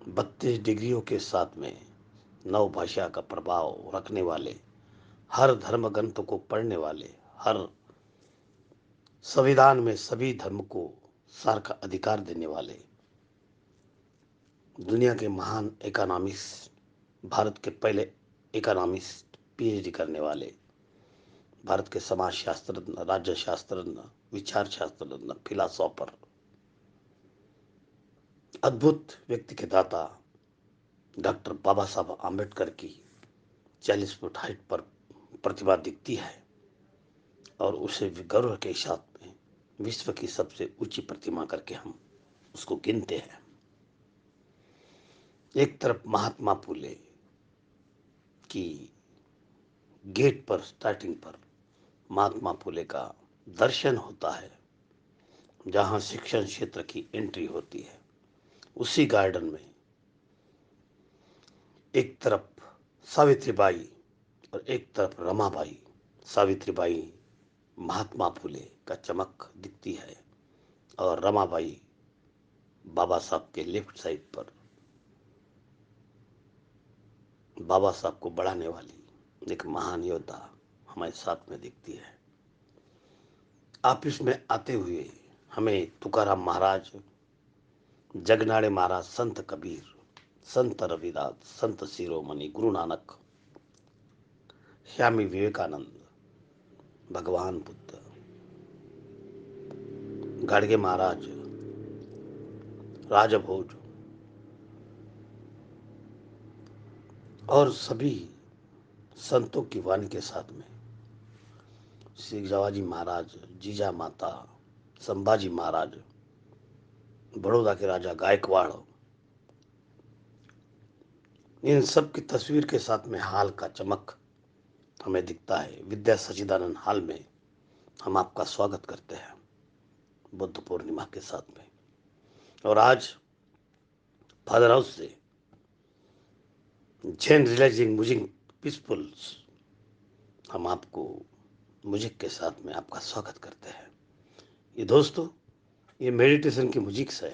32 डिग्रियों के साथ में नव भाषा का प्रभाव रखने वाले, हर धर्म ग्रंथ को पढ़ने वाले, हर संविधान में सभी धर्म को सार का अधिकार देने वाले, दुनिया के महान इकोनॉमिस्ट, भारत के पहले इकोनॉमिस्ट, पीएचडी करने वाले, भारत के समाज शास्त्रज्ञ, राज्य शास्त्रज्ञ, विचार शास्त्रज्ञ, फिलासॉफर, अद्भुत व्यक्ति के दाता डॉक्टर बाबा साहब आम्बेडकर की 40 फुट हाइट पर प्रतिभा दिखती है और उसे गर्व के साथ में विश्व की सबसे ऊंची प्रतिमा करके हम उसको गिनते हैं। एक तरफ महात्मा फुले की गेट पर, स्टार्टिंग पर महात्मा फुले का दर्शन होता है, जहां शिक्षण क्षेत्र की एंट्री होती है। उसी गार्डन में एक तरफ सावित्रीबाई और एक तरफ रमाबाई। सावित्रीबाई महात्मा फुले का चमक दिखती है और रमाबाई बाबा साहब के लेफ्ट साइड पर बाबा साहब को बढ़ाने वाली एक महान योद्धा हमारे साथ में दिखती है। ऑफिस में आते हुए हमें तुकाराम महाराज, जगनाड़े महाराज, संत कबीर, संत रविदास, संत शिरोमणि गुरु नानक, स्वामी विवेकानंद, भगवान बुद्ध, गाडगे महाराज, राजभोज और सभी संतों की वाणी के साथ में श्री जवाजी महाराज, जीजा माता, संभाजी महाराज, बड़ौदा के राजा गायकवाड़, इन सब की तस्वीर के साथ में हाल का चमक हमें दिखता है। विद्या सच्चिदानंद हाल में हम आपका स्वागत करते हैं बुद्ध पूर्णिमा के साथ में। और आज फादर हाउस से जैन रिलैक्सिंग म्यूजिक पीसफुल हम आपको म्यूजिक के साथ में आपका स्वागत करते हैं। ये दोस्तों, ये मेडिटेशन की म्यूजिक है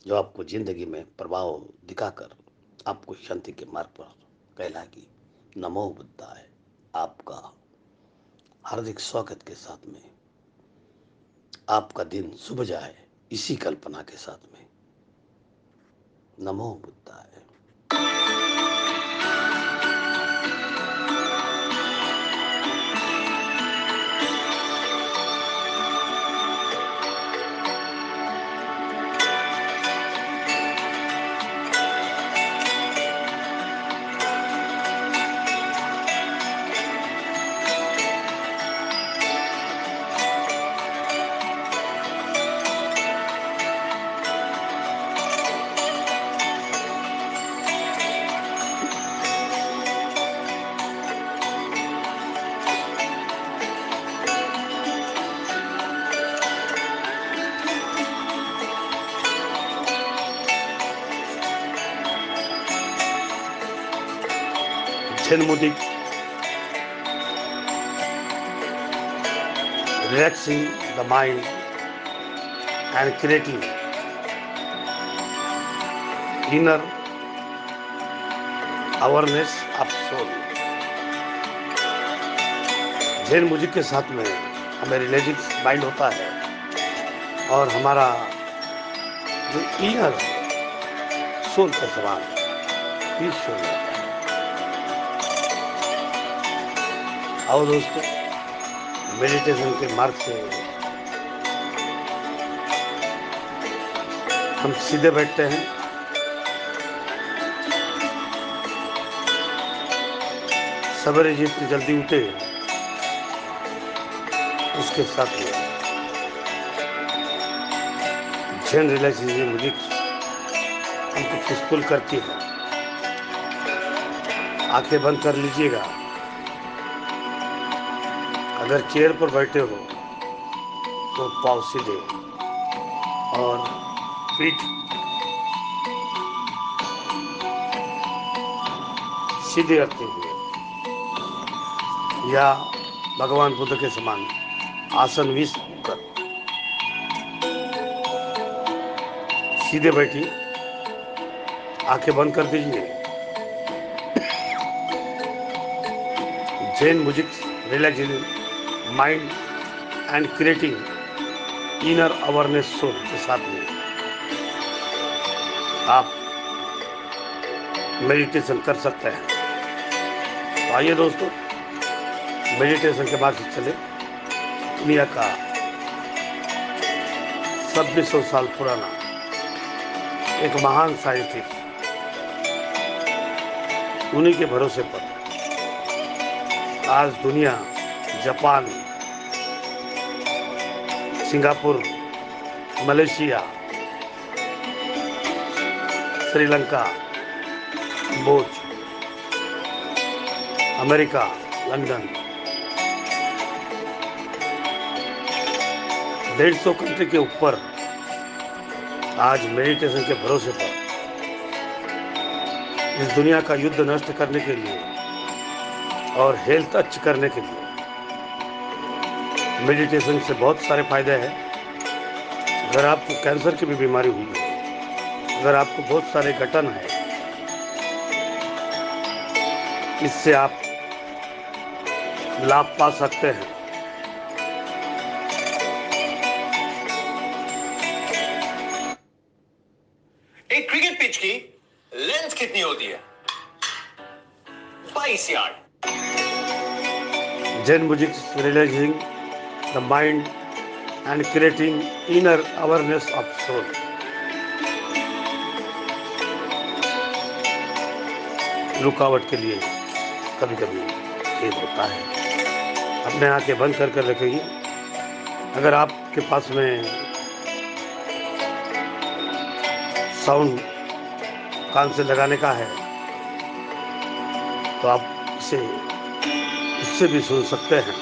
जो आपको जिंदगी में प्रभाव दिखाकर आपको शांति के मार्ग पर कहलाएगी। नमो बुद्धाय। आपका हार्दिक स्वागत के साथ में आपका दिन शुभ जाए, इसी कल्पना के साथ में नमो बुद्धाय। Zen music, relaxing the mind and creating inner awareness of soul। Jain music के साथ में हमें रिलेटिव माइंड होता है और हमारा जो इनर सोल का सवाल पीस हो जाता है। आओ दोस्तों, मेडिटेशन के मार्ग से हम सीधे बैठते हैं। सवेरे जितनी जल्दी उठे उसके साथ में जैन रिलैक्सेशन म्यूजिक हमको पीसफुल करती है। आंखें बंद कर लीजिएगा। अगर चेयर पर बैठे हो तो पाँव सीधे और पीठ सीधे रखते हुए या भगवान बुद्ध के समान आसन विष कर सीधे बैठिए। आंखें बंद कर दीजिए। Jain music relaxing mind and creating inner awareness soul के साथ में आप मेडिटेशन कर सकते हैं। तो आइए दोस्तों, मेडिटेशन के बाद से चले दुनिया का 2600 साल पुराना एक महान साइंटिस्ट, उन्हीं के भरोसे पर आज दुनिया, Japan, Singapore, Malaysia, Sri Lanka, Kamboja, America, London, 150 country के ऊपर आज मेडिटेशन के भरोसे पर इस दुनिया का युद्ध नष्ट करने के लिए और हेल्थ अच्छी करने के लिए मेडिटेशन से बहुत सारे फायदे हैं। अगर आपको कैंसर की भी बीमारी हुई है, अगर आपको बहुत सारे गठन है, इससे आप लाभ पा सकते हैं। एक क्रिकेट पिच की लेंथ कितनी होती है? 22 yard. Jain music realising the mind and creating inner awareness of soul. रुकावट के लिए कभी कभी खेद होता है। अपने आंखें बंद कर रखेंगे। अगर आपके पास में साउंड कान से लगाने का है तो आप इसे उससे भी सुन सकते हैं।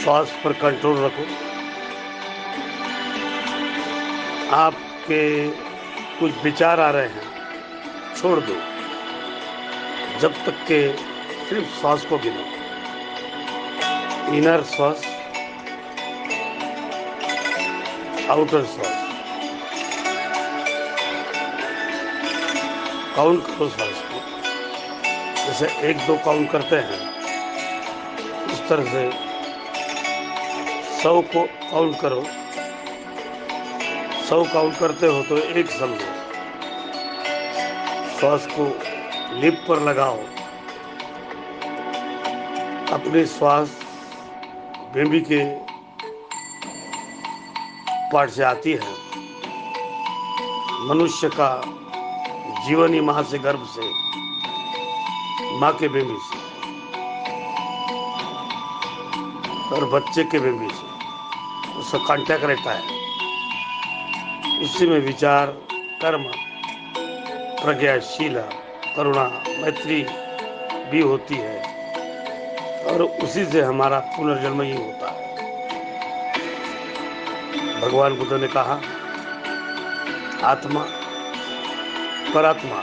श्वास पर कंट्रोल रखो। आपके कुछ विचार आ रहे हैं, छोड़ दो जब तक के सिर्फ श्वास को गिनो। इनर श्वास, आउटर श्वास, काउंट करो श्वास को। जैसे 1-2 काउंट करते हैं, उस तरह से 100 को काउंट करो। 100 काउंट करते हो तो एक समझो, श्वास को लिप पर लगाओ। अपनी श्वास बेबी के पार्ट से आती है। मनुष्य का जीवन ही मां से, गर्भ से, मां के बेबी से और बच्चे के बेबी से उसका कांटेक्ट रहता है। उसी में विचार, कर्म, प्रज्ञा, शीला, करुणा, मैत्री भी होती है और उसी से हमारा पुनर्जन्म ही होता है। भगवान बुद्ध ने कहा, आत्मा परात्मा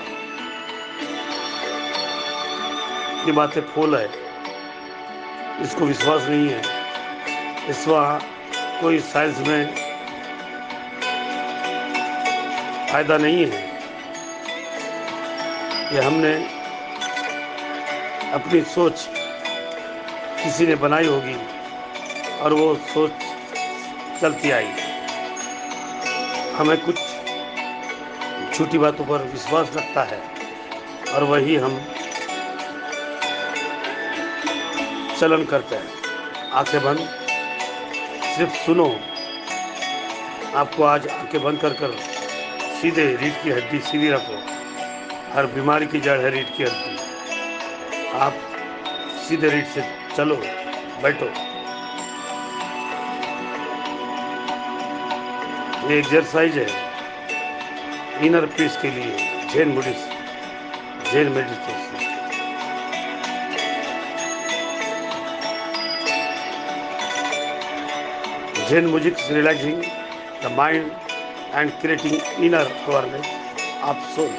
की बातें फूल है, इसको विश्वास नहीं है। इसका कोई साइंस में फायदा नहीं है। ये हमने अपनी सोच किसी ने बनाई होगी और वो सोच चलती आई। हमें कुछ झूठी बातों पर विश्वास रखता है और वही हम चलन करते हैं। आंखें बंद, सिर्फ सुनो। आपको आज आंखें बंद कर सीधे रीढ़ की हड्डी सीधी रखो। हर बीमारी की जड़ है रीढ़ की हड्डी। आप सीधे रीढ़ से चलो, बैठो। ये एक्सरसाइज है इनर पीस के लिए, Jain meditation. Jain music relaxing the mind and creating inner awareness of soul.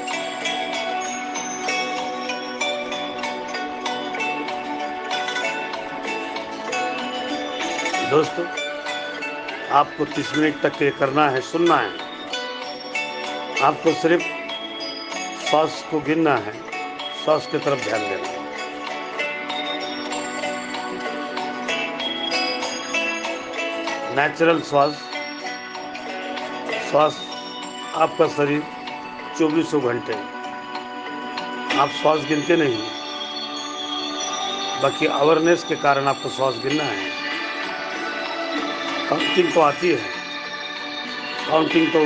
दोस्तों, आपको 30 मिनट तक ये करना है, सुनना है। आपको सिर्फ श्वास को गिनना है, श्वास की तरफ ध्यान देना है। नेचुरल श्वास आपका शरीर 24 घंटे, आप श्वास गिनते नहीं, बाकी अवेयरनेस के कारण आपको श्वास गिनना है। काउंटिंग तो आती है, काउंटिंग तो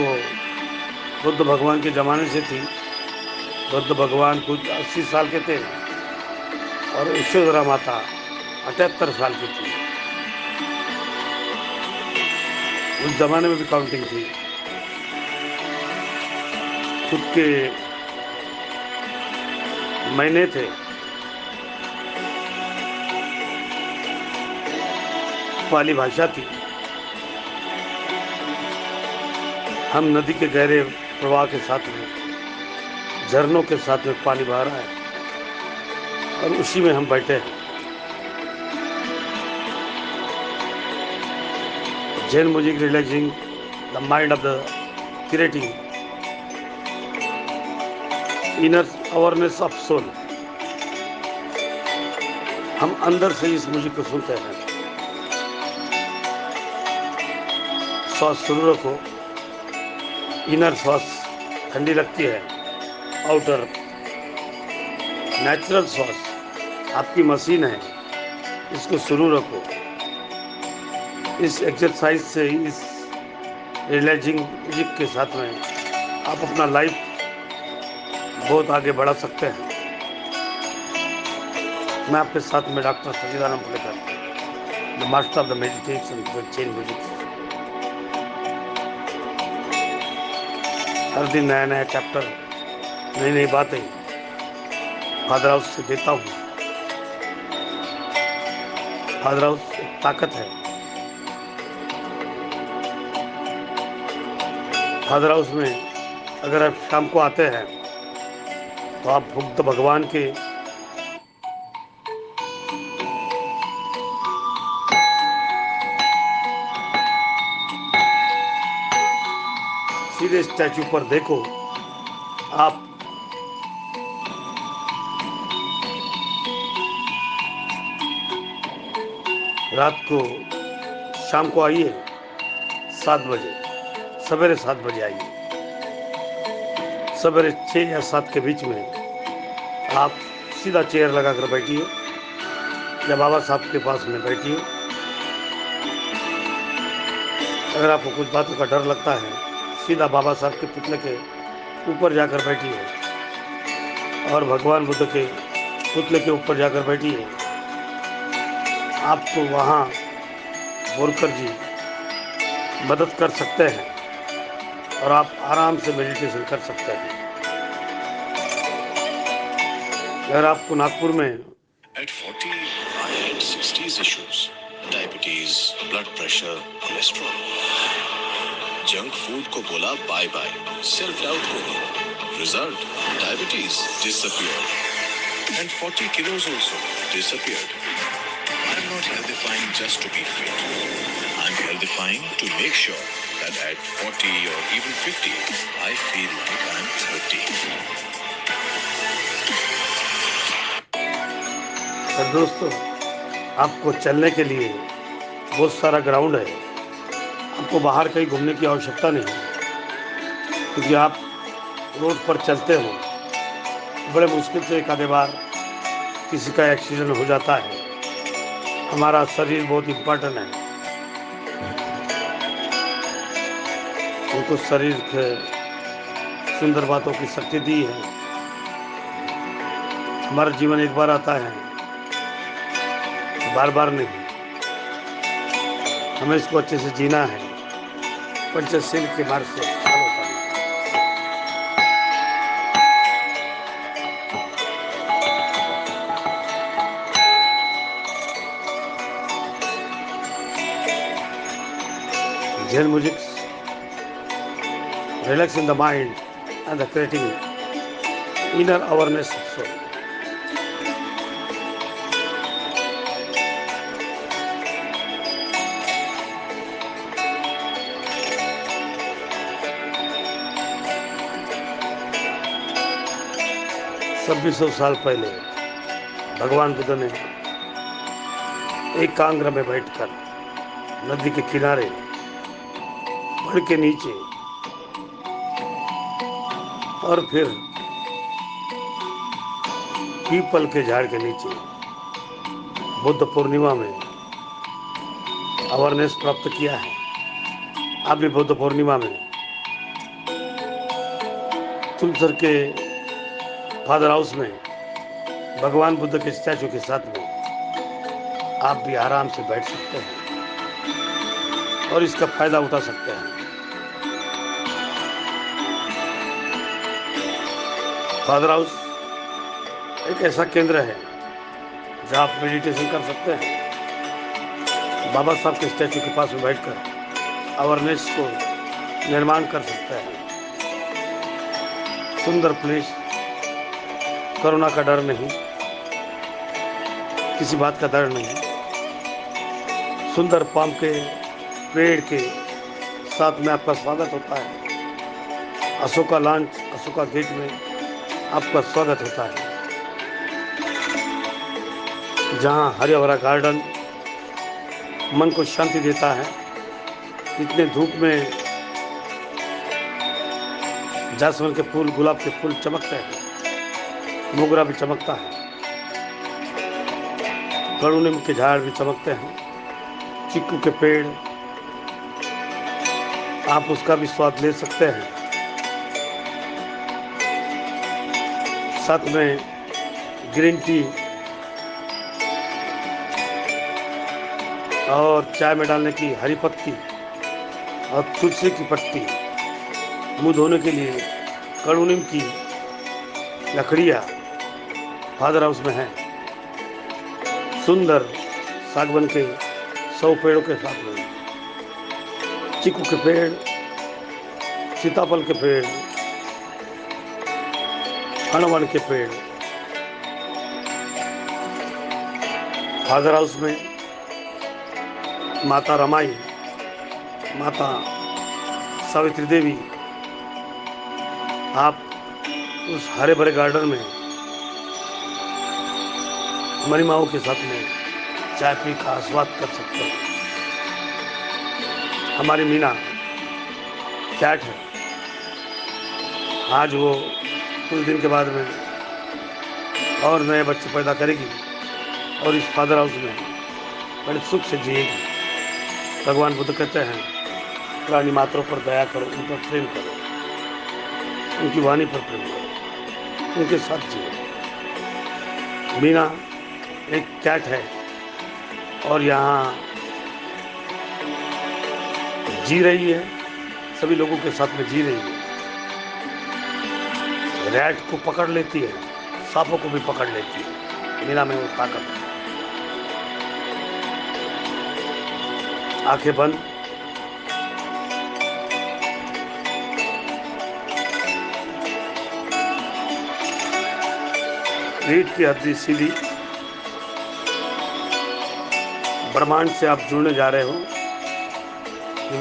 बुद्ध भगवान के ज़माने से थी। बुद्ध भगवान कुछ 80 साल के थे और यशोधरा माता 78 साल की थी। उस ज़माने में भी काउंटिंग थी। खुद के महीने थे, पाली भाषा थी। हम नदी के गहरे प्रवाह के साथ में, झरनों के साथ में पानी बह रहा है और उसी में हम बैठे हैं। Jain music relaxing the mind of the creating inner awareness of soul. हम अंदर से इस म्यूजिक को सुनते हैं। श्वास शुरू रखो। इनर श्वास ठंडी लगती है, आउटर नेचुरल श्वास आपकी मशीन है, इसको शुरू रखो। इस एक्सरसाइज से, इस रिलैक्सिंग म्यूजिक के साथ में आप अपना लाइफ बहुत आगे बढ़ा सकते हैं। मैं आपके साथ में doctor Sachidanand Pulekar, the master of the meditation with Jain music. हर दिन नया नया चैप्टर, नई नई बातें फादर हाउस से देता हूँ। फादर हाउस एक ताकत है। फादर हाउस में अगर आप शाम को आते हैं तो आप बुद्ध भगवान के सीधे स्टैचू पर देखो। आप रात को, शाम को आइए 7 बजे, सवेरे 7 बजे आइए। सवेरे 6 या 7 के बीच में आप सीधा चेयर लगा कर बैठिए या बाबा साहब के पास में बैठिए। अगर आपको कुछ बातों का डर लगता है, सीधा बाबा साहब के पुतले के ऊपर जाकर बैठिए और भगवान बुद्ध के पुतले के ऊपर जाकर बैठिए। आपको वहाँ बोलकर जी मदद कर सकते हैं और आप आराम से मेडिटेशन कर सकते हैं। अगर आपको नागपुर में At 40, I had 60s issues. Diabetes, blood pressure, cholesterol. Junk food को बोला bye bye. Self doubt को दी. Result, diabetes disappeared. And 40 kilos also disappeared. I'm not healthifying just to be fit. I'm healthifying to make sure that at 40 or even 50, I feel like I'm 30. और दोस्तों, आपको चलने के लिए बहुत सारा ground है। आपको बाहर कहीं घूमने की आवश्यकता नहीं है, क्योंकि आप रोड पर चलते हो। बड़े मुश्किल से एक आधे बार किसी का एक्सीडेंट हो जाता है। हमारा शरीर बहुत इम्पोर्टेंट है। उनको शरीर के सुंदर बातों की शक्ति दी है। हमारा जीवन एक बार आता है, बार बार नहीं। हमें इसको अच्छे से जीना है, पंचशील के मार्ग से फॉलो करना है। Zen music relaxing the mind and the creating inner awareness of soul. छब्बीस सौ साल पहले भगवान बुद्ध ने एकाग्र में बैठकर नदी के किनारे पेड़ के नीचे और फिर पीपल के झाड़ के नीचे बुद्ध पूर्णिमा में अवेयरनेस प्राप्त किया है। आप भी बुद्ध पूर्णिमा में तुलसर के फादर हाउस में भगवान बुद्ध के स्टैचू के साथ में आप भी आराम से बैठ सकते हैं और इसका फायदा उठा सकते हैं। फादर हाउस एक ऐसा केंद्र है जहां आप मेडिटेशन कर सकते हैं, बाबा साहब के स्टैचू के पास में बैठकर अवेयरनेस को निर्माण कर सकते हैं। सुंदर प्लेस, कोरोना का डर नहीं, किसी बात का डर नहीं, सुंदर पाम के पेड़ के साथ में आपका स्वागत होता है। अशोका लॉन्च, अशोका गेट में आपका स्वागत होता है, जहां हरे भरा गार्डन मन को शांति देता है। इतने धूप में जासवल के फूल, गुलाब के फूल चमकते हैं, मोगरा भी चमकता है, कड़ू नीम के झाड़ भी चमकते हैं, चीकू के पेड़, आप उसका भी स्वाद ले सकते हैं। साथ में ग्रीन टी और चाय में डालने की हरी पत्ती और तुलसी की पत्ती, मुंह धोने के लिए कड़ू नीम की लकड़ियाँ फादर हाउस में है। सुंदर सागवन के 100 पेड़ों के साथ में चीकू के पेड़, सीताफल के पेड़, हणवन के पेड़ फादर हाउस में। माता रमाई, माता सावित्री देवी, आप उस हरे भरे गार्डन में मणिमाओं के साथ में चाय पी का आस्वाद कर सकते हैं। हमारी मीना कैट है, आज वो कुछ दिन के बाद में और नए बच्चे पैदा करेगी और इस फादर हाउस में बड़े सुख से जिएगी। भगवान बुद्ध कहते हैं, प्राणी मात्रों पर दया करो, उन पर प्रेम करो, उनकी वाणी पर प्रेम करो, उनके साथ जियो। मीना एक कैट है और यहाँ जी रही है, सभी लोगों के साथ में जी रही है। रैट को पकड़ लेती है, सांपों को भी पकड़ लेती है, मीना में वो ताकत है। आंखें बंद, रीढ़ की हड्डी सीधी, ब्रह्मांड से आप जुड़ने जा रहे हो,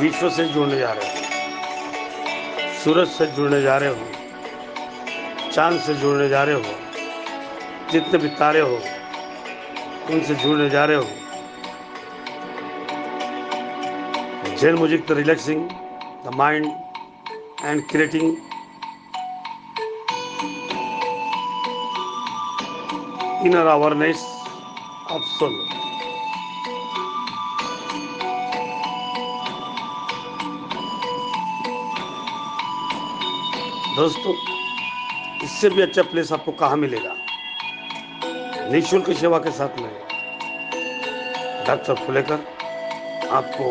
विश्व से जुड़ने जा रहे हो, सूरज से जुड़ने जा रहे हो, चांद से जुड़ने जा रहे हो, जितने भी तारे हो उनसे जुड़ने जा रहे हो। Zen music, the relaxing the mind and creating inner awareness of soul. दोस्तों, इससे भी अच्छा प्लेस आपको कहाँ मिलेगा? निःशुल्क सेवा के साथ में डॉक्टर फुलेकर आपको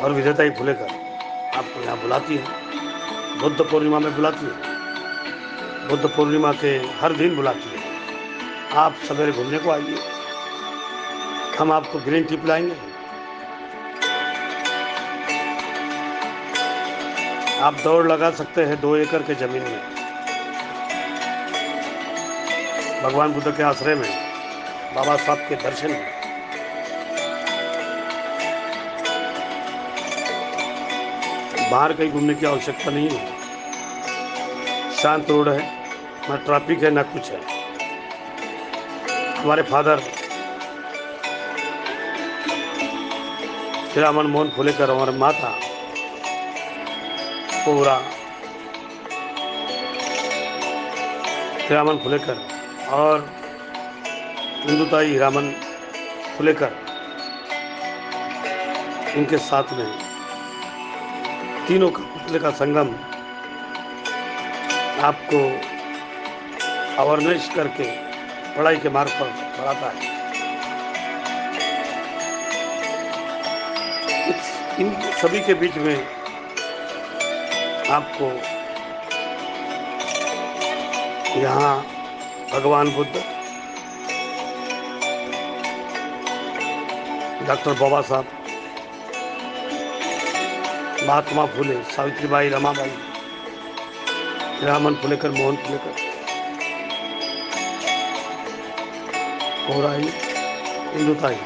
और विधेयता फुलेकर आपको यहाँ बुलाती है, बुद्ध पूर्णिमा में बुलाती है, बुद्ध पूर्णिमा के हर दिन बुलाती है। आप सवेरे घूमने को आइए, हम आपको ग्रीन टी पिलाएंगे। आप दौड़ लगा सकते हैं 2 एकड़ के जमीन में, भगवान बुद्ध के आश्रय में, बाबा साहब के दर्शन में। बाहर कहीं घूमने की आवश्यकता नहीं है, शांत रोड है, ना ट्रैफिक है ना कुछ है। हमारे फादर रामन मोहन फुलेकर, हमारे माता पूरा रामन फुलेकर और इंदुताई रामन फुलेकर, इनके साथ में तीनों का पुतले का संगम आपको अवेयरनेस करके पढ़ाई के मार्ग पर बढ़ाता है। इन सभी के बीच में आपको यहाँ भगवान बुद्ध, डॉक्टर बाबा साहब, महात्मा फुले, सावित्रीबाई, रमाबाई, रामन फुलेकर, मोहन फुलेकर और आई इंदुताई,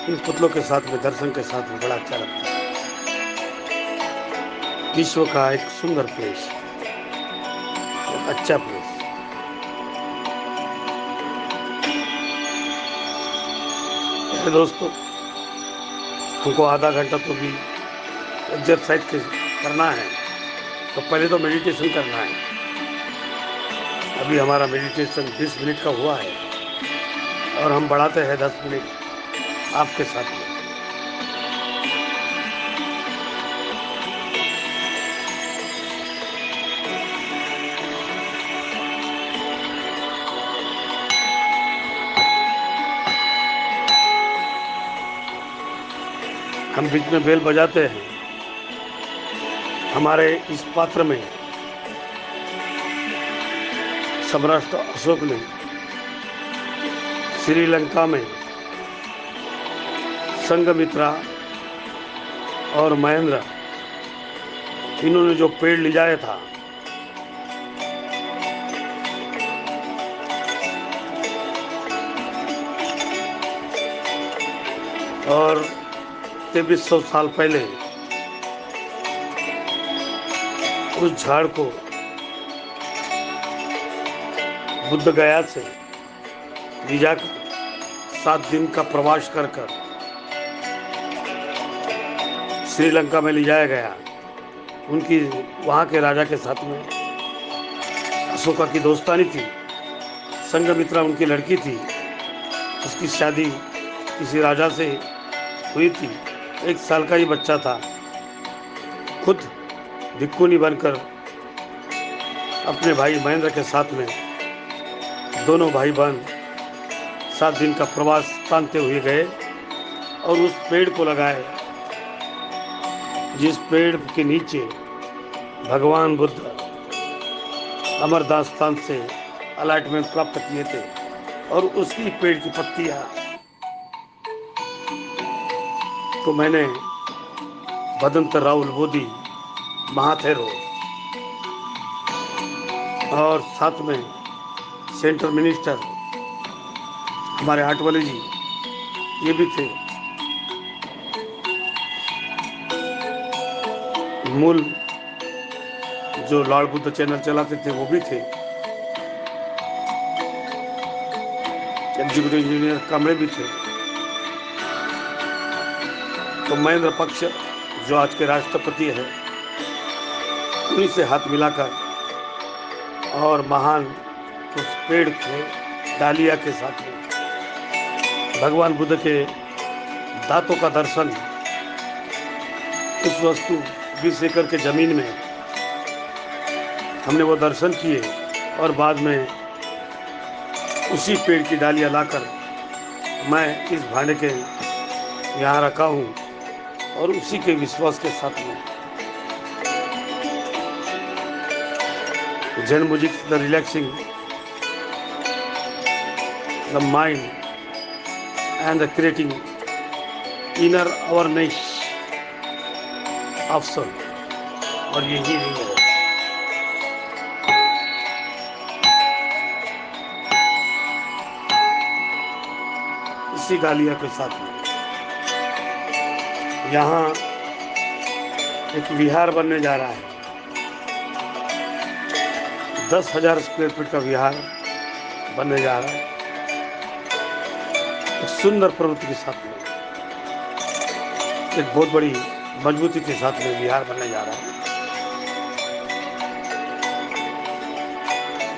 इन पुतलों के साथ में दर्शन के साथ में बड़ा अच्छा लगता है। विश्व का एक सुंदर प्लेस, एक अच्छा प्लेस। दोस्तों, हमको आधा घंटा तो भी एक्सरसाइज करना है, तो पहले तो मेडिटेशन करना है। अभी हमारा मेडिटेशन 20 मिनट का हुआ है और हम बढ़ाते हैं 10 मिनट आपके साथ में। हम बीच में बेल बजाते हैं। हमारे इस पात्र में सम्राट अशोक ने श्रीलंका में संघमित्रा और महेंद्र, इन्होंने जो पेड़ ले जाया था, और 2300 साल पहले उस झाड़ को बुद्ध गया से ले जाकर 7 दिन का प्रवास कर श्रीलंका में ले जाया गया। उनकी वहाँ के राजा के साथ में अशोका की दोस्तानी थी। संघमित्रा उनकी लड़की थी, उसकी शादी किसी राजा से हुई थी। 1 साल का ही बच्चा था। खुद भिक्खुनी बनकर अपने भाई महेंद्र के साथ में दोनों भाई बहन 7 दिन का प्रवास तानते हुए गए और उस पेड़ को लगाए जिस पेड़ के नीचे भगवान बुद्ध अमरदास स्थान से अलॉटमेंट प्राप्त किए थे, और उसी पेड़ की पत्तियां तो मैंने भदंत राहुल बोधी महाथेरो और साथ में सेंट्रल मिनिस्टर हमारे आटवाले जी, ये भी थे। मूल जो लॉर्ड बुद्ध चैनल चलाते थे वो भी थे। एग्जीक्यूटिव इंजीनियर कमरे भी थे। तो महेंद्र पक्ष जो आज के राष्ट्रपति है, उन्हीं से हाथ मिलाकर और महान उस पेड़ के डालिया के साथ में भगवान बुद्ध के दांतों का दर्शन उस वस्तु 20 एकड़ के जमीन में हमने वो दर्शन किए, और बाद में उसी पेड़ की डालियां लाकर मैं इस भांडे के यहाँ रखा हूँ और उसी के विश्वास के साथ में Zen music, the relaxing, the mind and the creating inner awareness of soul. और यही है इसी गालिया के साथ में यहाँ एक विहार बनने जा रहा है। 10,000 स्क्वायर फीट का विहार बनने जा रहा है। एक सुंदर प्रवृत्ति के साथ में, एक बहुत बड़ी मजबूती के साथ में विहार बनने जा रहा है,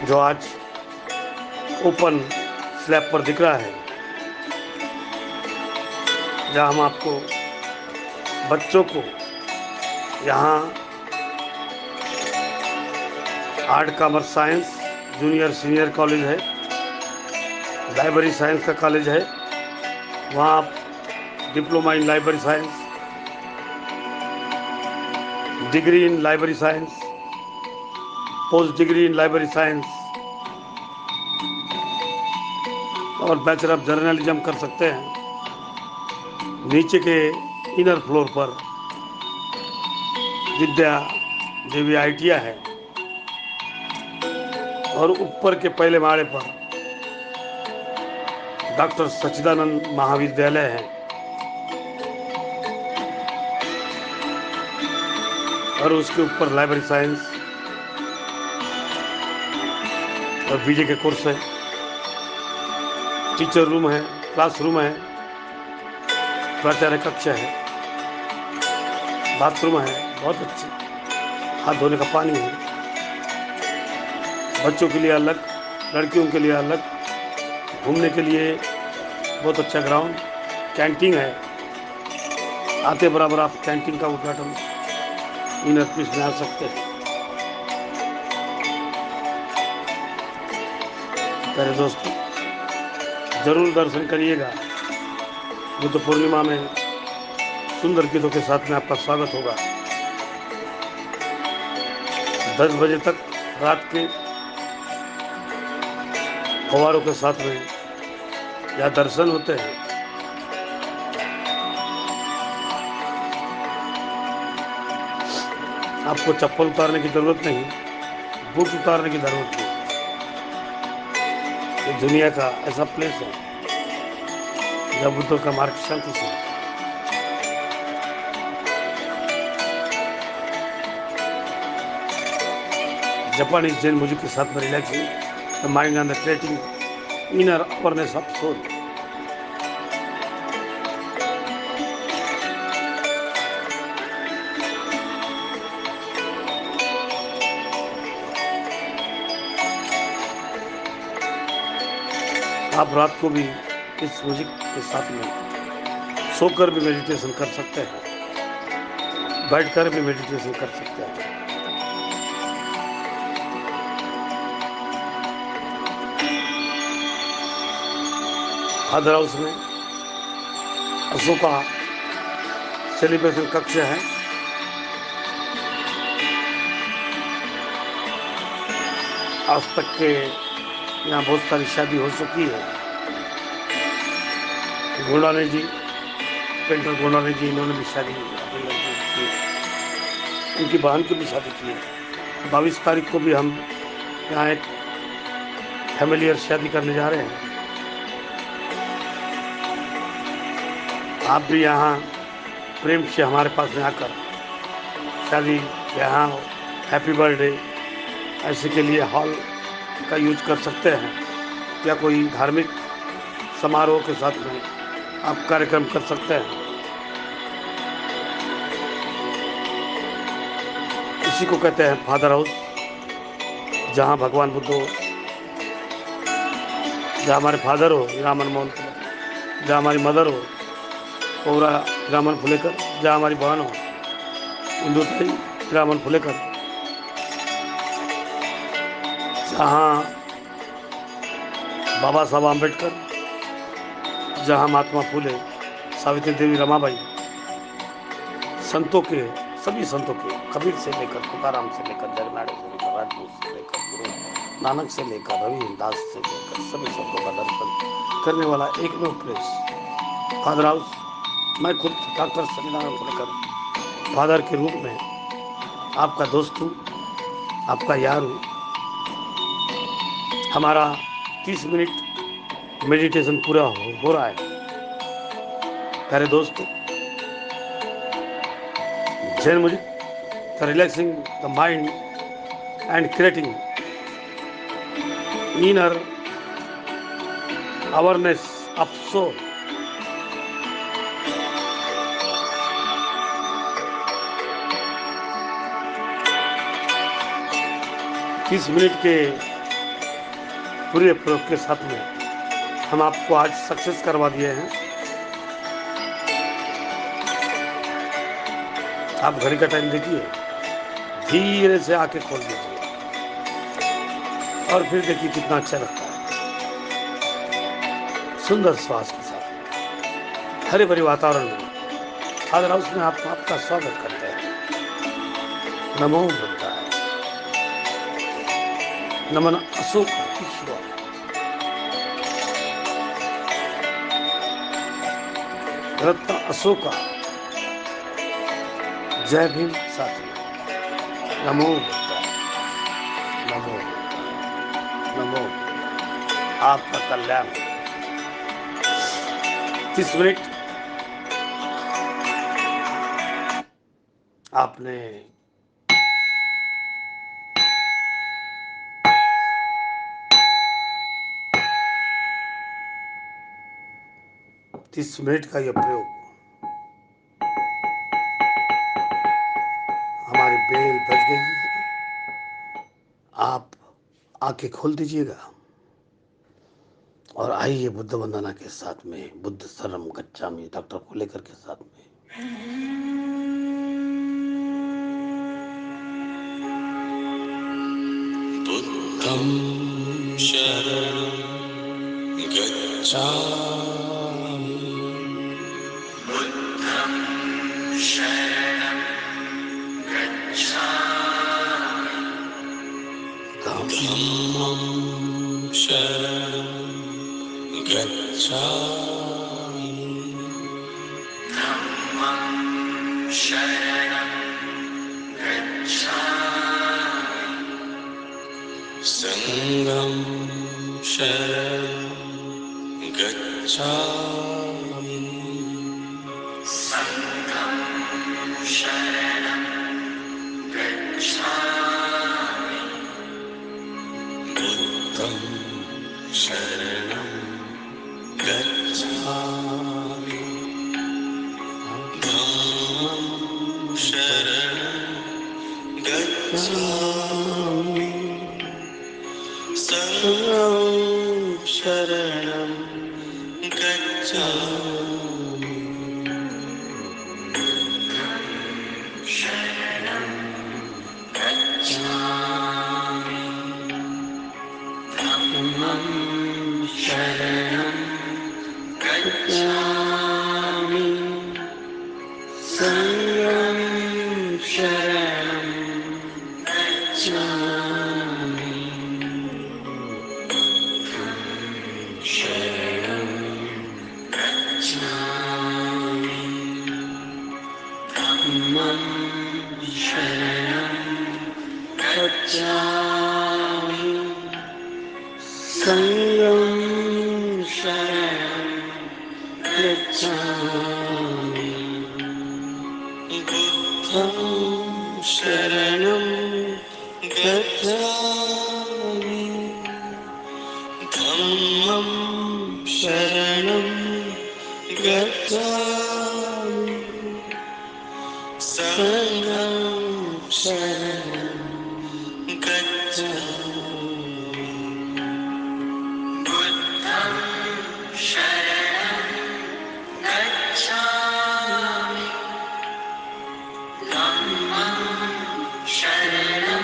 जो आज ओपन स्लैब पर दिख रहा है, जहाँ हम आपको बच्चों को यहाँ art commerce science junior senior college है, लाइब्रेरी साइंस का कॉलेज है। वहाँ आप diploma in library science, degree in library science, post degree in library science और बैचलर ऑफ जर्नलिज्म कर सकते हैं। नीचे के इनर फ्लोर पर विद्या देवी ITI है और ऊपर के पहले माले पर डॉक्टर सच्चिदानंद महाविद्यालय है और उसके ऊपर लाइब्रेरी साइंस और BA के कोर्स है। टीचर रूम है, क्लासरूम है, प्राचार्य कक्ष है, बाथरूम है, बहुत अच्छी, हाथ धोने का पानी है, बच्चों के लिए अलग, लड़कियों के लिए अलग, घूमने के लिए बहुत अच्छा ग्राउंड, कैंटीन है। आते बराबर आप कैंटीन का उद्घाटन इनर पीस में आ सकते हैं। प्यारे दोस्तों, जरूर दर्शन करिएगा। बुद्ध पूर्णिमा में सुंदर गीतों के साथ में आपका स्वागत होगा। 10 बजे तक रात के फव्वारों के साथ में यहाँ दर्शन होते हैं। आपको चप्पल उतारने की जरूरत नहीं, बूट उतारने की जरूरत नहीं। ये दुनिया का ऐसा प्लेस है जहाँ बुद्ध का मार्ग शांति से। जापानीज जैन म्यूजिक के साथ में relaxing the mind and the creating inner awareness of soul. आप रात को भी इस म्यूजिक के साथ में सोकर भी मेडिटेशन कर सकते हैं, बैठकर भी मेडिटेशन कर सकते हैं। फादर हाउस में अशोका सेलिब्रेशन कक्ष है। आज तक के यहाँ बहुत सारी शादी हो चुकी है। गोंडाने जी, पेंटर गोंडाने जी, इन्होंने भी शादी अपनी लड़की की, उनकी बहन की भी शादी की है। 22 तारीख को भी हम यहाँ एक फैमिलियर शादी करने जा रहे हैं। आप भी यहाँ प्रेम से हमारे पास में आकर शादी, यहाँ हैप्पी बर्थडे ऐसे के लिए हॉल का यूज कर सकते हैं, या कोई धार्मिक समारोह के साथ में आप कार्यक्रम कर सकते हैं। इसी को कहते हैं फादर हाउस, जहाँ भगवान बुद्ध हो, जहाँ हमारे फादर हो रामन मोहन, जहाँ हमारी मदर हो पौरा रामन फुलेकर, जहाँ हमारी बहन हो इंदुताई रामन फुलेकर, जहाँ बाबा साहब आम्बेडकर, जहाँ महात्मा फुले सावित्री देवी रमाबाई, संतों के, सभी संतों के, कबीर से लेकर तुकाराम से लेकर जगनाड़े से लेकर राजपूत से लेकर गुरु नानक से लेकर रविदास से लेकर सभी संतों का दर्शन करने वाला एकमेव प्लेस फादर हाउस। मैं खुद डॉक्टर सत्यनारायण पुणेकर फादर के रूप में आपका दोस्त हूँ, आपका यार हूँ। हमारा 30 मिनट मेडिटेशन पूरा हो रहा है। प्यारे दोस्तों, Jain music, the relaxing the mind and creating inner awareness of soul. तीस मिनट के पूरे प्रयोग के साथ में हम आपको आज सक्सेस करवा दिए हैं। आप घड़ी का टाइम देखिए, धीरे से आंखें खोल दीजिए और फिर देखिए कितना अच्छा लगता है। सुंदर श्वास के साथ हरे भरे वातावरण में फादर हाउस में आपका स्वागत करते हैं। नमो बुद्धाय, नमन अशोक ईश्वर। रत्न अशोका, जय भीम साथियों। नमो बुद्धाय, नमो नमो, आपका कल्याण। 30 मिनट आपने 30 मिनट का यह प्रयोग हमारी बेल बज गई है। आप आंखें खोल दीजिएगा और आइए बुद्ध वंदना के साथ में, बुद्ध शरणम गच्छामि डॉक्टर कोलेकर के साथ में। बुद्धं शरणं गच्छामि, बुद्धं शरणं गच्छामि, धम्मं शरणं गच्छामि, धम्मं शरणं गच्छामि, संघं शरणं गच्छामि, संघं शरणं गच्छामि, बुद्धं शरणं गच्छामि, धम्मं शरणं गच्छामि, संघं शरणं गच्छामि, शरणं गच्छामि, धम्मं शरणं गच्छामि, संघं शरणं गच्छामि, शरणं गच्छामि, धम्मं शरणं गच्छामि, संघं शरणं गच्छामि, बुद्धं शरणं गच्छामि, धम्मं शरणं गच्छामि, संघं शरणं गच्छामि, बुद्धं शरणं गच्छामि, धम्मं शरणं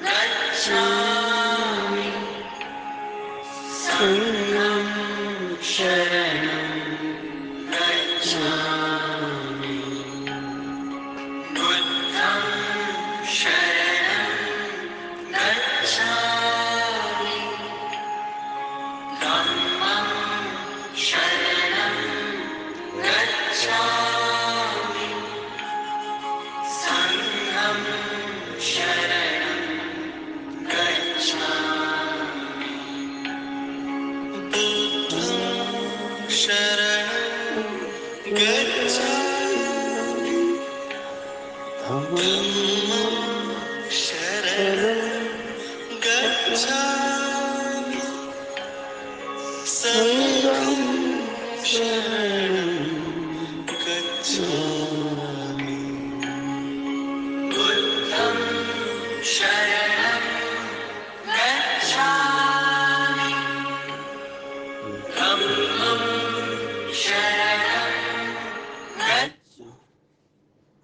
गच्छामि, संघं शरणं गच्छामि।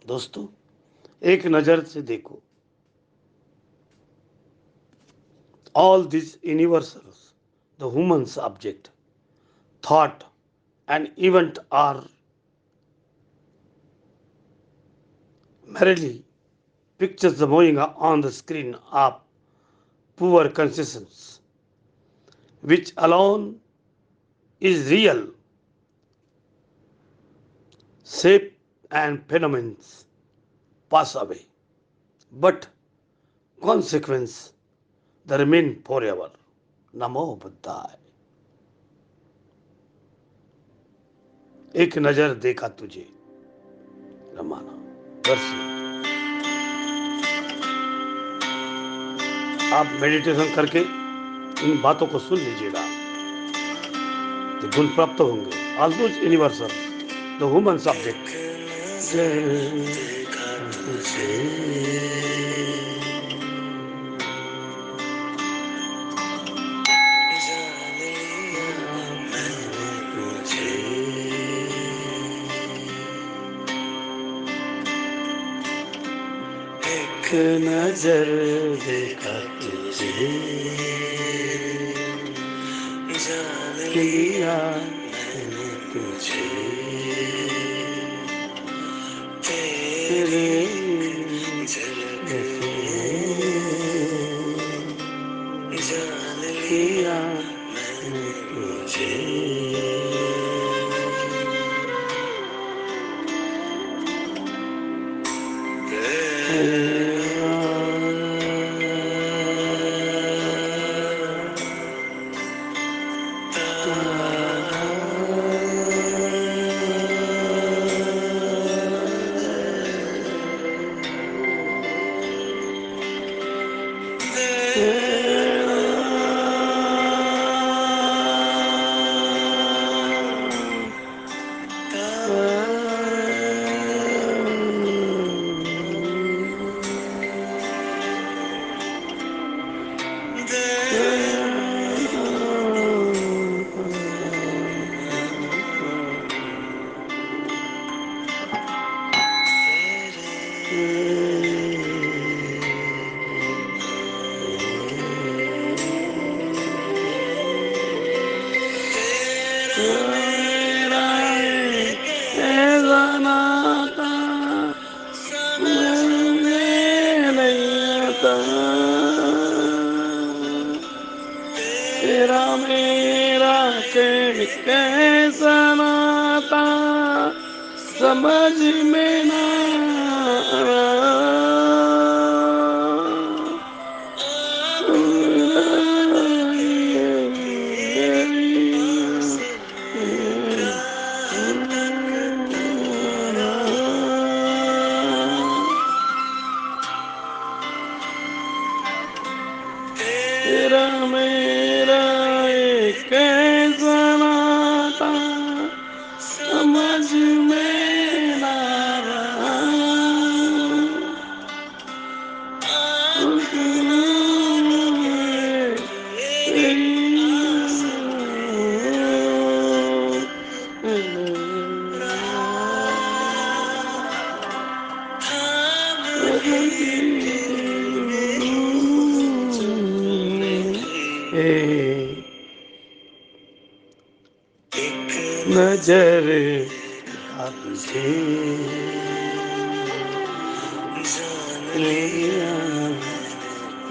दोस्तों, एक नजर से देखो, all these universals, the human's object, thought and event are merely pictures moving on the screen of poor consciousness, which alone is real. Shape and phenomena pass away, but consequence they remain forever. नमो बुद्धाय। एक नजर देखा तुझे रमाना वर्षी। आप meditation करके इन बातों को सुन लीजिएगा, तो गुण प्राप्त होंगे। All those universal the human subject एक नजर देखा तुझे जान लिया मैंने तुझे तेरे झलक जान लिया मैंने तुझे तेरा मेरा कैसा नाता समझ में ना तेरा मेरा कैसा नाता समझ में ना नजर तुझे जान लिया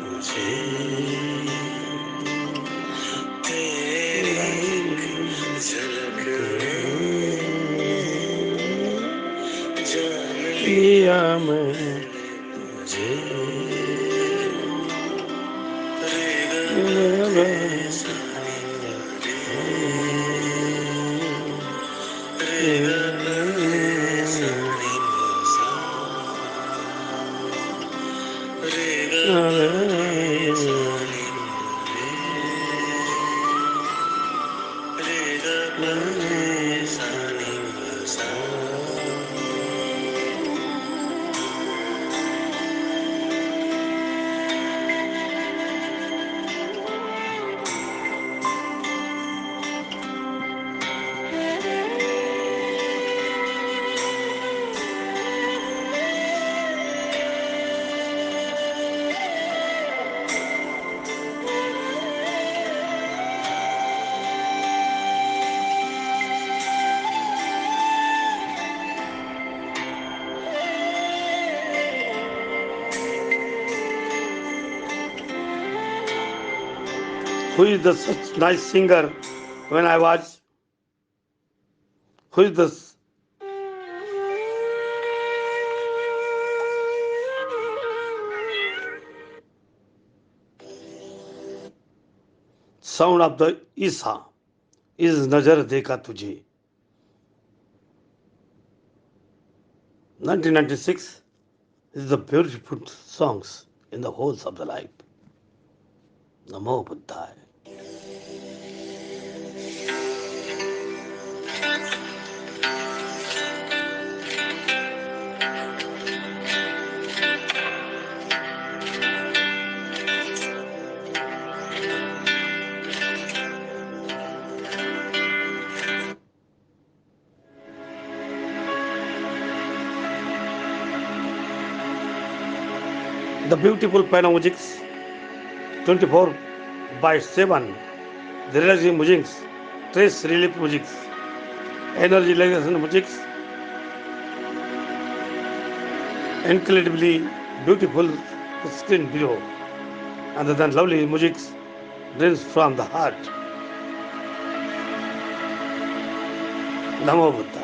मुझे तेरा एक झलक जान लिया मुझे Who is the such nice singer when I was? Who is the sound of the Isa? Is Nazar Dekha Tujhe? 1996 is the beautiful songs in the whole of the life. Namo Buddhaya. The beautiful piano musics 24/7, the relaxing musics, stress relief musics, energy relaxation musics, incredibly beautiful screen below, and then lovely musics dreams from the heart. Namo Buddha.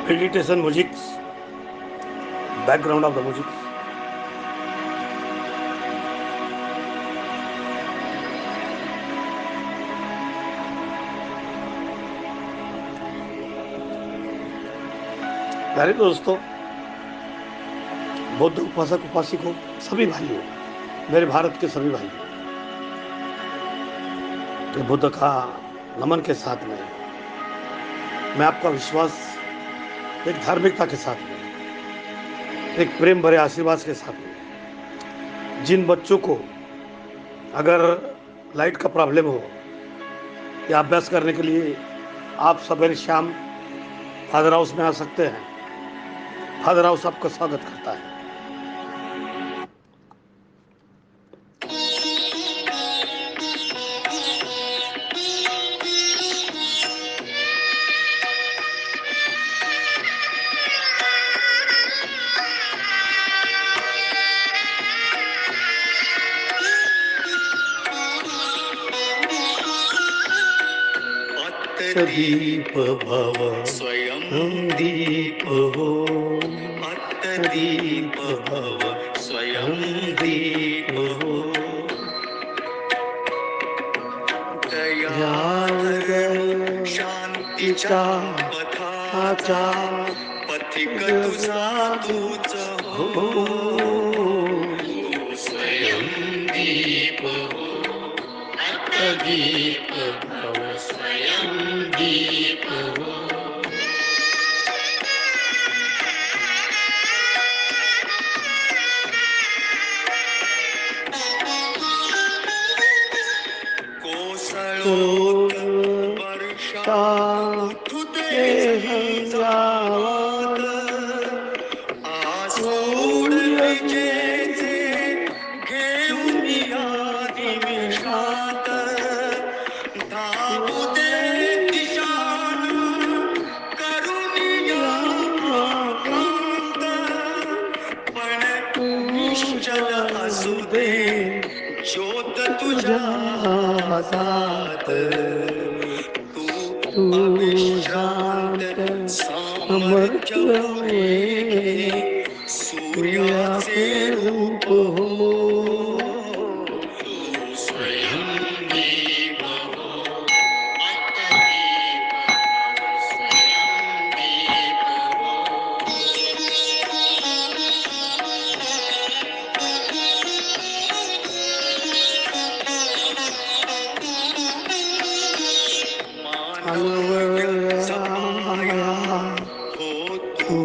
Meditation music, background of the music. प्यारे दोस्तों, बौद्ध उपासक उपासिकों, सभी भाइयों, मेरे भारत के सभी भाइयों, ये बुद्ध का नमन के साथ में मैं आपका विश्वास एक धार्मिकता के साथ में, एक प्रेम भरे आशीर्वाद के साथ में, जिन बच्चों को अगर लाइट का प्रॉब्लम हो या अभ्यास करने के लिए आप सवेरे शाम फादर हाउस में आ सकते हैं। फादर हाउस आपका स्वागत करता है। दीप भव स्वयं दीप हो, दीप भव स्वयं दीप हो दयाधर्म शांतीच्या पथाचा पथिक तुझा तूच हो स्वयं दीप हो दीप भव स्वयं दीप हो कोसळोत वर्षा उठुते संग्रामात आसूड विजेचे घेऊन या निमिषात धावुते दिशान करून या आक्रांत पण निश्चल असू दे ज्योत तुझ्या हातात तू अविश्रांत सामर्थ्य घे सूर्याचे रूप हो तू स्वयं दीप हो आत्मदीप स्वयं दीप हो माया हो तू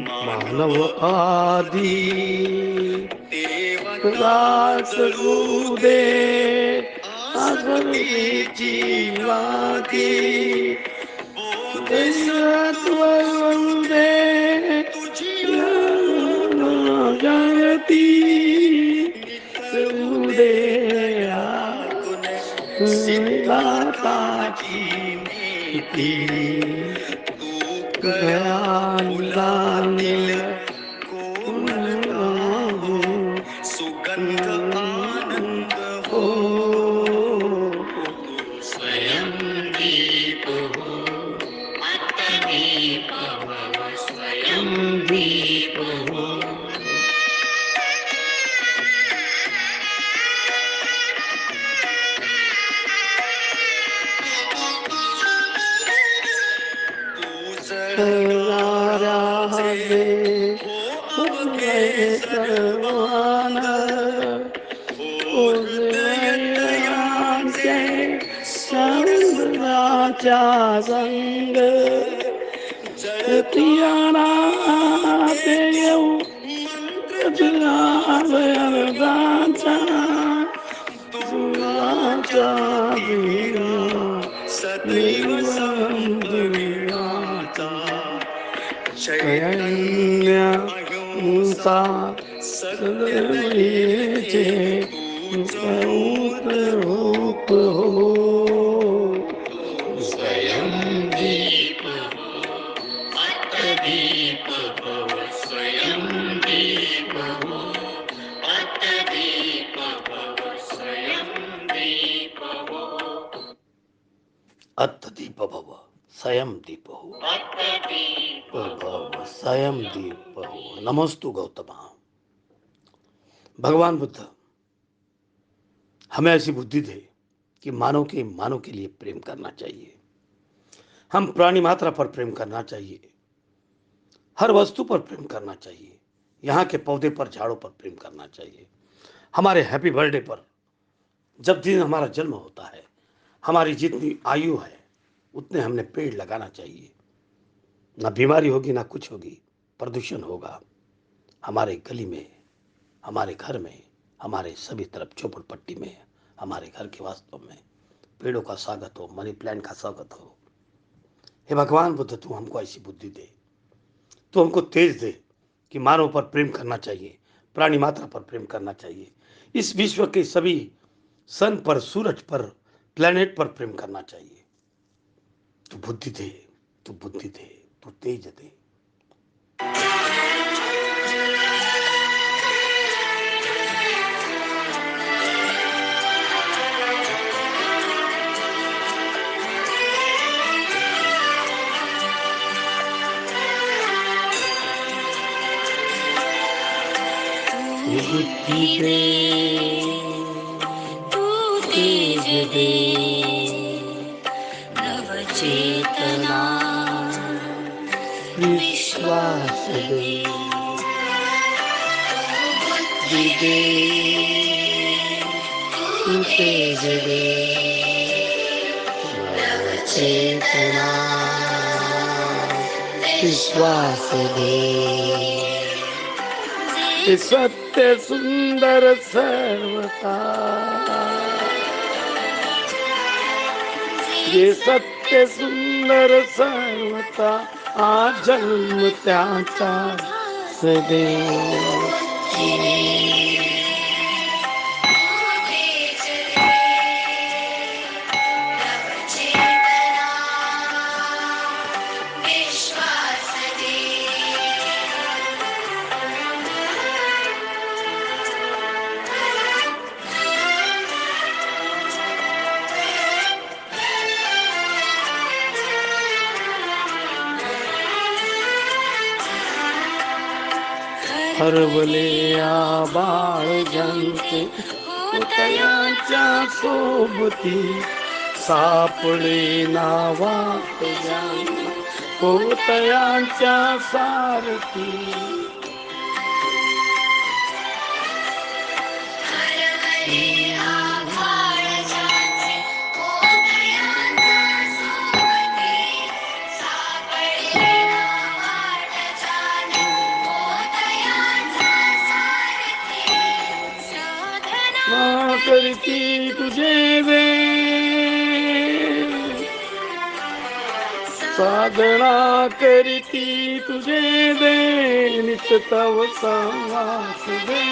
मानव आदी देवता जळू जळू दे दे आसक्ती आसक्तीची जीवादी वादी दैवत्व बोधिसत्व दे तुझी जगती निखळू दे दयातून सिद्धार्थाची नीती तू कळ्या फुलातील कोमलता हो सुगंध आनंद हो तू स्वयं दीप हो आत्मदीप भव स्वयं दीप हो तू जळणाऱ्याचे हो अवघे सर्वान हो हृदयतयांचे सौंदर्याच्या संग जळतियाना ते येऊ मंत्र जगाचा दुःखाच्या दिव्या सदैव संभवियाचा चैतन्य अहिंसा सत्यदयेचे तूच रूप हो स्वयं दीप हो आत्मदीप भव स्वयं दीप हो आत्मदीप भव स्वयं दीप हो अत्तदीप भव स्वयं दीप हो आत्मदीप भव स्वयं दीप हो। नमस्तु गौतमा। भगवान बुद्ध हमें ऐसी बुद्धि दे कि मानव के लिए प्रेम करना चाहिए। हम प्राणी मात्रा पर प्रेम करना चाहिए। हर वस्तु पर प्रेम करना चाहिए। यहाँ के पौधे पर, झाड़ों पर प्रेम करना चाहिए। हमारे हैप्पी बर्थडे पर, जब दिन हमारा जन्म होता है, हमारी जितनी आयु है उतने हमने पेड़ लगाना चाहिए। ना बीमारी होगी, ना कुछ होगी, प्रदूषण होगा। हमारे गली में, हमारे घर में, हमारे सभी तरफ झोपड़पट्टी में, हमारे घर के वास्तव में पेड़ों का स्वागत हो, मनी प्लांट का स्वागत हो। हे भगवान बुद्ध, तू हमको ऐसी बुद्धि दे, तू हमको तेज दे कि मानव पर प्रेम करना चाहिए, प्राणी मात्रा पर प्रेम करना चाहिए, इस विश्व के सभी सन पर, सूरज पर, प्लेनेट पर प्रेम करना चाहिए। तू बुद्धि दे, तू बुद्धि दे, तू तेज दे। तू बुद्धि दे, तू तेज दे, नव चेतना विश्वास दे, बुद्धि दे, तू तेज दे, नव चेतना विश्वास दे। ये सत्य सुंदर सर्वता, ये सत्य सुंदर सर्वता, आ जन्म त्याचा सदे। हरवले आबाळ जनते पुतळ्याच्या सोबती, सापडे नावात जाणे पुतळ्याच्या सारथी। करती तुझे वे साधना, करती तुझे दे, नित तव सहवास दे।